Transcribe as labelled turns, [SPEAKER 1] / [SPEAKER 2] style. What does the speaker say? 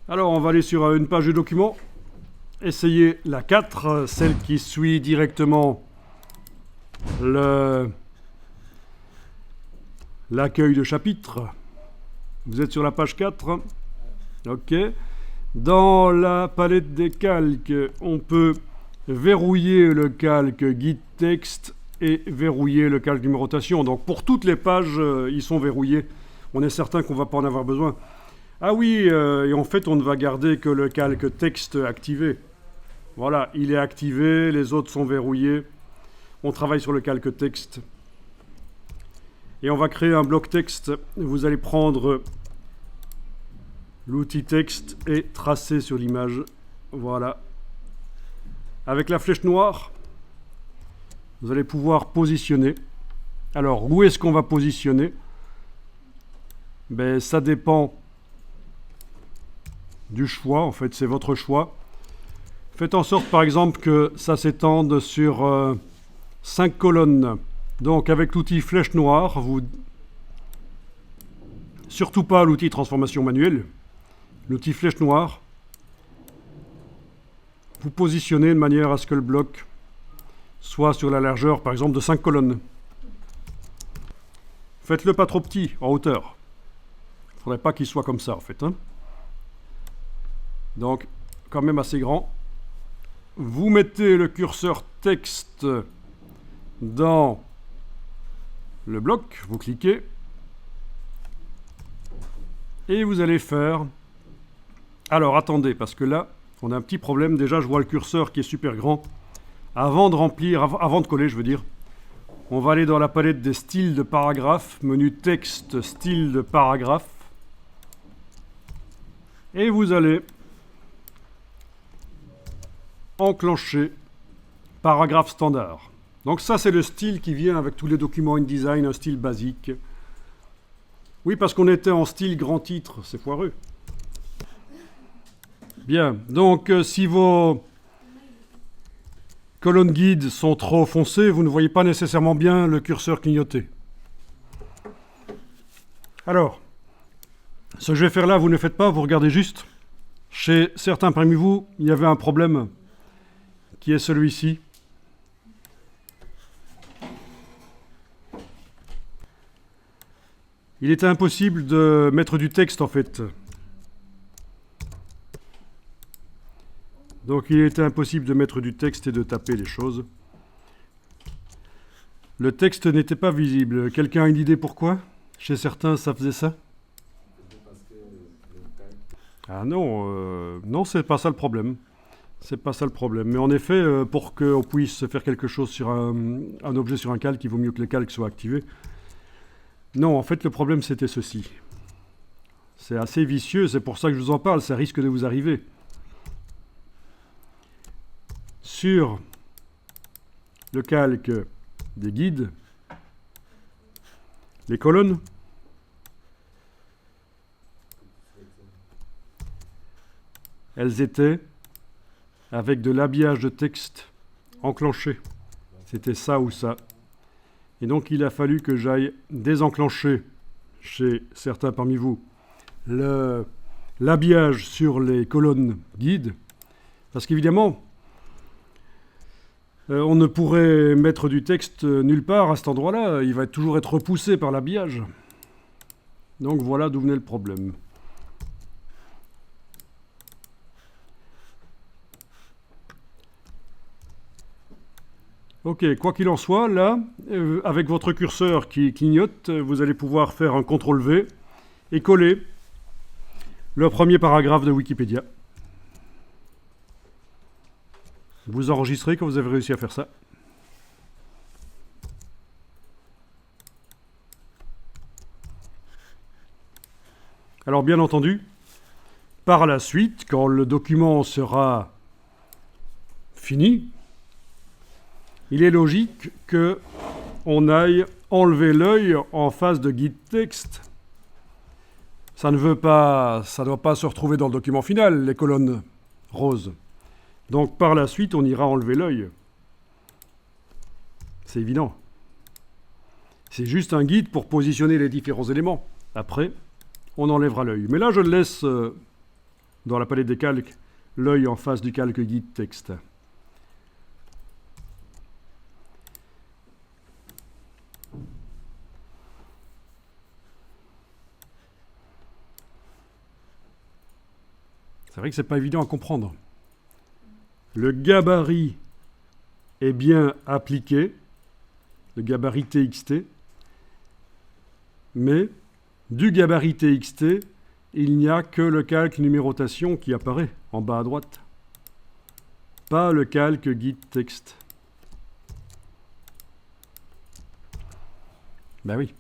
[SPEAKER 1] Alors, on va aller sur une page de document. Essayez la 4, celle qui suit directement l'accueil de chapitre. Vous êtes sur la page 4. OK. Dans la palette des calques, on peut verrouiller le calque guide texte et verrouiller le calque numérotation. Donc pour toutes les pages, ils sont verrouillés. On est certain qu'on ne va pas en avoir besoin. Ah oui, et en fait, on ne va garder que le calque texte activé. Voilà, il est activé, les autres sont verrouillés. On travaille sur le calque texte. Et on va créer un bloc texte. Vous allez prendre l'outil texte et tracer sur l'image. Voilà. Avec la flèche noire, vous allez pouvoir positionner. Alors, où est-ce qu'on va positionner? Ben, ça dépend du choix. En fait, c'est votre choix. Faites en sorte, par exemple, que ça s'étende sur 5 colonnes. Donc, avec l'outil flèche noire, surtout pas l'outil transformation manuelle, l'outil flèche noire, vous positionnez de manière à ce que le bloc soit sur la largeur, par exemple, de 5 colonnes. Faites-le pas trop petit, en hauteur. Il ne faudrait pas qu'il soit comme ça, en fait. Donc, quand même assez grand. Vous mettez le curseur texte dans le bloc, vous cliquez, et vous allez faire... Alors, attendez, parce que là, on a un petit problème. Déjà, je vois le curseur qui est super grand. Avant de coller, je veux dire, on va aller dans la palette des styles de paragraphe, menu texte, style de paragraphe, et vous allez enclencher paragraphe standard. Donc ça, c'est le style qui vient avec tous les documents InDesign, un style basique. Oui, parce qu'on était en style grand titre, c'est foireux. Bien, donc si vos colonnes guides sont trop foncées, vous ne voyez pas nécessairement bien le curseur clignoter. Alors, ce que je vais faire là, vous ne le faites pas, vous regardez juste. Chez certains parmi vous, il y avait un problème qui est celui-ci. Il était impossible de mettre du texte en fait. Donc il était impossible de mettre du texte et de taper les choses. Le texte n'était pas visible. Quelqu'un a une idée pourquoi? Chez certains, ça faisait ça? Ah non, non, c'est pas ça le problème. C'est pas ça le problème. Mais en effet, pour qu'on puisse faire quelque chose sur un objet sur un calque, il vaut mieux que le calque soit activé. Non, en fait, le problème, c'était ceci. C'est assez vicieux, c'est pour ça que je vous en parle, ça risque de vous arriver. Sur le calque des guides, les colonnes, elles étaient avec de l'habillage de texte enclenché. C'était ça ou ça. Et donc il a fallu que j'aille désenclencher chez certains parmi vous l'habillage sur les colonnes guides, parce qu'évidemment, on ne pourrait mettre du texte nulle part à cet endroit-là, il va toujours être repoussé par l'habillage. Donc voilà d'où venait le problème. Ok, quoi qu'il en soit, là, avec votre curseur qui clignote, vous allez pouvoir faire un CTRL-V et coller le premier paragraphe de Wikipédia. Vous enregistrez quand vous avez réussi à faire ça. Alors bien entendu, par la suite, quand le document sera fini, il est logique qu'on aille enlever l'œil en face de guide texte. Ça ne doit pas se retrouver dans le document final, les colonnes roses. Donc par la suite, on ira enlever l'œil. C'est évident. C'est juste un guide pour positionner les différents éléments. Après, on enlèvera l'œil. Mais là, je le laisse dans la palette des calques, l'œil en face du calque guide texte. C'est vrai que c'est pas évident à comprendre. Le gabarit est bien appliqué, le gabarit TXT, mais du gabarit TXT, il n'y a que le calque numérotation qui apparaît en bas à droite, pas le calque guide texte. Ben oui.